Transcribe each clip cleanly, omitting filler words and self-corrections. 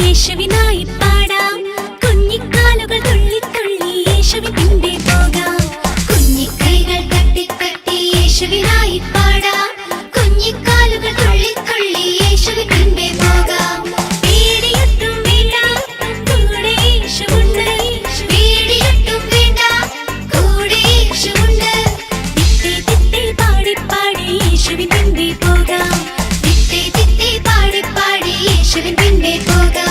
യേശുവിനായി പാടാം, കുഞ്ഞിക്കാലുകൾ തുള്ളി തുള്ളി യേശുവിൻ പിൻപേ പോകാം. കുഞ്ഞിക്കൈകൾ തട്ടി തട്ടി യേശുവിനായി പാടാം, കുഞ്ഞിക്കാലുകൾ തുള്ളി തുള്ളി യേശുവിൻ പിൻപേ പോകാം. പേടിയൊട്ടും വേണ്ട, കൂടെ യേശുവുണ്ട്. പേടിയൊട്ടും വേണ്ട, കൂടെ യേശുവുണ്ട്. തിത്തേ തിത്തേ പാടി പാടി യേശുവിൻ പിൻപേ പോകാം. തിത്തേ തിത്തേ പാടി പാടി യേശുവിൻ പിൻപേ പോകാം.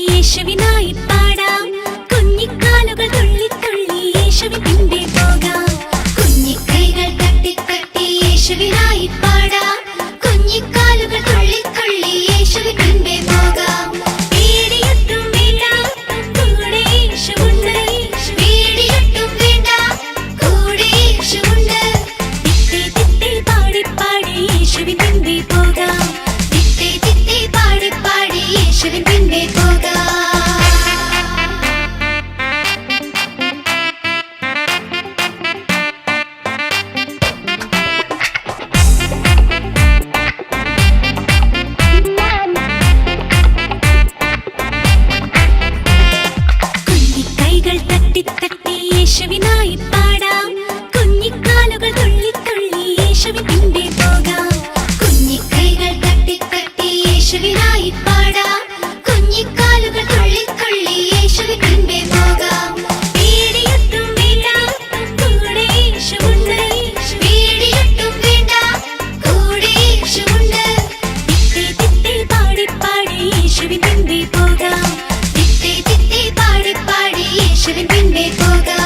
യേശുവിനായി പാടാം, കുഞ്ഞിക്കാലുകൾ തുള്ളി തുള്ളി യേശുവിൻ പിൻപേ പോകാം. കുഞ്ഞിക്കൈകൾ തട്ടി തട്ടി യേശുവിനായി പാടാം, കുഞ്ഞിക്കാലുകൾ തുള്ളി തുള്ളി യേശുവിൻ പിൻപേ പോകാം. പേടിയൊട്ടും വേണ്ട, കൂടെ യേശുവുണ്ട്. പേടിയൊട്ടും വേണ്ട, കൂടെ യേശുവുണ്ട്. തിത്തേ തിത്തേ പാടി പാടി യേശുവിൻ പിൻപേ പോകാം. തിത്തേ തിത്തേ പാടി പാടി യേശുവിൻ പിൻപേ പോകാം. യേശുവിനായി പാടാം, കുഞ്ഞിക്കാലുകൾ തുള്ളി തുള്ളി യേശുവിൻ പിൻപേ പോകാം. കുഞ്ഞിക്കൈകൾ തട്ടി തട്ടി യേശുവിനായി പാടാം, കുഞ്ഞിക്കാലുകൾ തുള്ളി തുള്ളി യേശുവിൻ പിൻപേ പോകാം. പേടിയൊട്ടും വേണ്ട, കൂടെ യേശുവുണ്ട്. പേടിയൊട്ടും വേണ്ട, കൂടെ യേശുവുണ്ട്. തിത്തേ തിത്തേ പാടി പാടി യേശുവിൻ പിൻപേ പോകാം. തിത്തേ തിത്തേ പാടി പാടി യേശുവിൻ പിൻപേ പോകാം.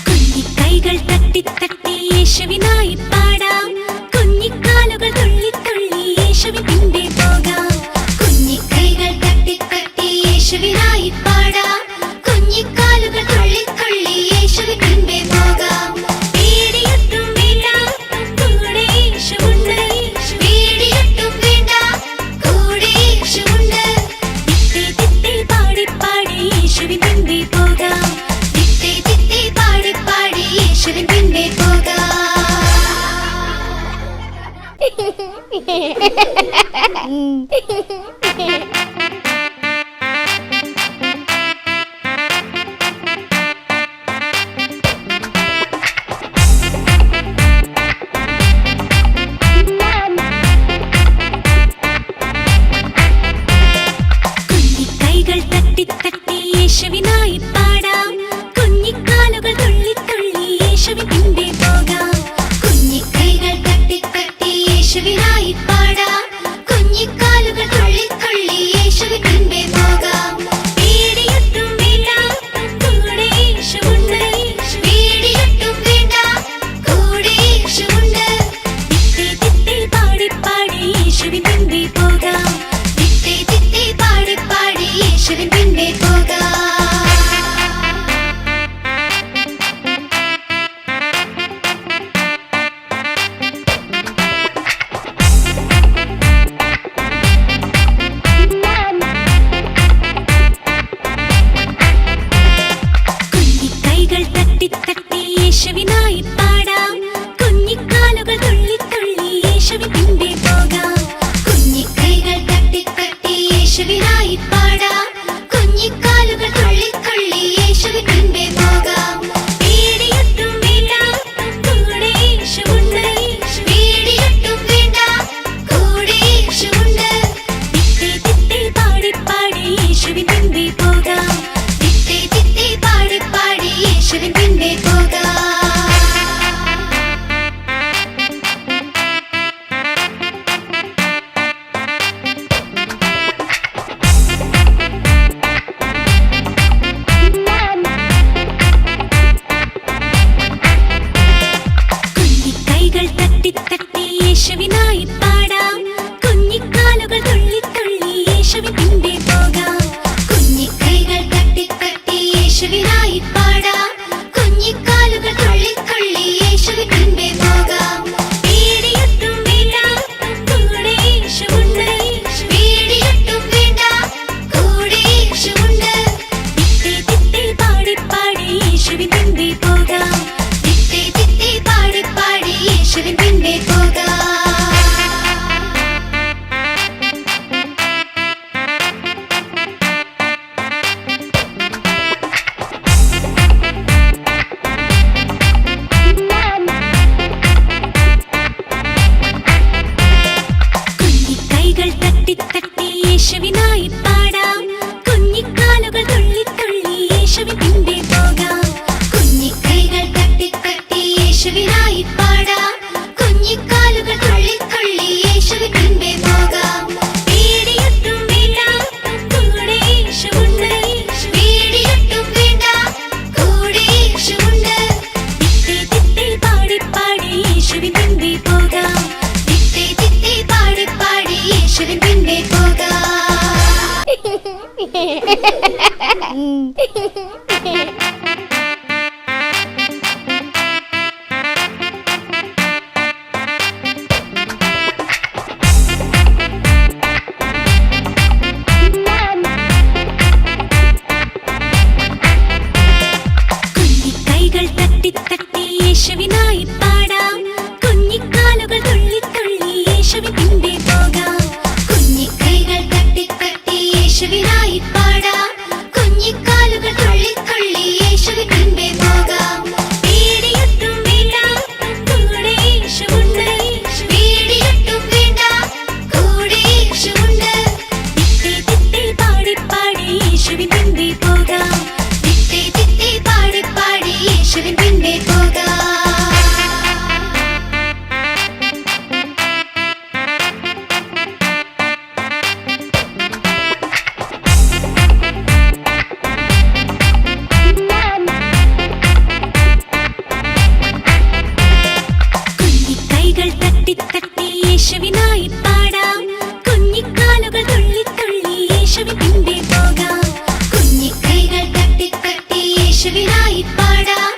കുഞ്ഞിക്കൈകൾ തട്ടി തട്ടി യേശുവിനായി പാടാം, കുഞ്ഞിക്കാലുകൾ തുള്ളി തുള്ളി യേശുവിൻ പിൻപേ പോകാം. കുഞ്ഞിക്കൈകൾ തട്ടി തട്ടി യേശുവിനായി പാടാം, കുഞ്ഞിക്കാലുകൾ തുള്ളി തുള്ളി യേശുവിൻ പിൻപേ പോകാം. പേടിയൊട്ടും വേണ്ട, കൂടെ യേശുവുണ്ട്. പേടിയൊട്ടും വേണ്ട, കൂടെ യേശുവുണ്ട്. തിത്തേ തിത്തേ പാടി പാടി യേശുവിൻ പിൻപേ പോകാം. തിത്തേ തിത്തേ പാടി പാടി യേശുവിൻ പിൻപേ പോകാം. കുഞ്ഞിക്കൈകൾ തട്ടി തട്ടി യേശുവിനായി പാടാം, കുഞ്ഞിക്കാലുകൾ തുള്ളി തുള്ളി യേശുവിൻ പിൻപേ പോകാം. കുഞ്ഞിക്കൈകൾ തട്ടി തട്ടി യേശുവിനായി പാടാം, കുഞ്ഞിക്കാലുകൾ തുള്ളി യേശുവിൻ പിൻപേ പോകാം. കുഞ്ഞിക്കൈകൾ തട്ടി യേശുവിനായി പാടാം. കുഞ്ഞിക്കാലുകൾ തുള്ളി തുള്ളി യേശുവിൻ പിൻപേ പോകാം. കുഞ്ഞിക്കൈകൾ തട്ടി യേശുവിനായി പാടാം. കുഞ്ഞിക്കാലുകൾ തുള്ളി തുള്ളി യേശുവിൻ പിൻപേ പോകാം. പേടിയൊട്ടും വേണ്ട, കൂടെ യേശുവുണ്ട്. പേടിയൊട്ടും വേണ്ട, കൂടെ യേശുവുണ്ട്. തിത്തേ തിത്തേ പാടി പാടി യേശുവിൻ പിൻപേ പോകാം. തിത്തേ തിത്തേ പാടി പാടി യേശുവിൻ പിൻപേ പോകാം. കുഞ്ഞിക്കൈകൾ തട്ടി യേശുവിനായി പാടാം. കുഞ്ഞിക്കാലുകൾ തുള്ളി തുള്ളി യേശുവിൻ പിൻപേ പോകാം. കുഞ്ഞിക്കൈകൾ തട്ടി യേശുവിനായി പാടാം. കുഞ്ഞിക്കാലുകൾ തുള്ളി തുള്ളി യേശുവിൻ പിൻപേ പോകാം. പേടിയൊട്ടും വേണ്ട, കൂടെ യേശുവുണ്ട്. പേടിയൊട്ടും വേണ്ട, കൂടെ യേശുവുണ്ട്. തിത്തേ തിത്തേ പാടി പാടി യേശുവിൻ പിൻപേ പോകാം. തിത്തേ തിത്തേ പാടി പാടി യേശുവിൻ പിൻപേ പോകാം. കുഞ്ഞിക്കൈകൾ തട്ടി യേശുവിനായി പാടാം. കുഞ്ഞിക്കാലുകൾ തുള്ളി തുള്ളി യേശുവിൻ പിൻപേ പോകാം. കുഞ്ഞിക്കൈകൾ തട്ടി യേശുവിനായി പാടാം. കുഞ്ഞിക്കാലുകൾ തുള്ളി തുള്ളി യേശുവിൻ പിൻപേ പോകാം. പേടിയൊട്ടും വേണ്ട, കൂടെ യേശുവുണ്ട്. പേടിയൊട്ടും വേണ്ട, കൂടെ യേശുവുണ്ട്. തിത്തേ തിത്തേ പാടി പാടി യേശുവിൻ പിൻപേ പോകാം. തിത്തേ തിത്തേ പാടി പാടി യേശുവിൻ പിൻപേ പോകാം. കുഞ്ഞിക്കൈകൾ തട്ടി യേശുവിനായി പാടാം. കുഞ്ഞിക്കാലുകൾ തുള്ളി തുള്ളി യേശുവിൻ പിൻപേ പോകാം. കുഞ്ഞിക്കൈകൾ തട്ടി യേശുവിനായി പാടാം.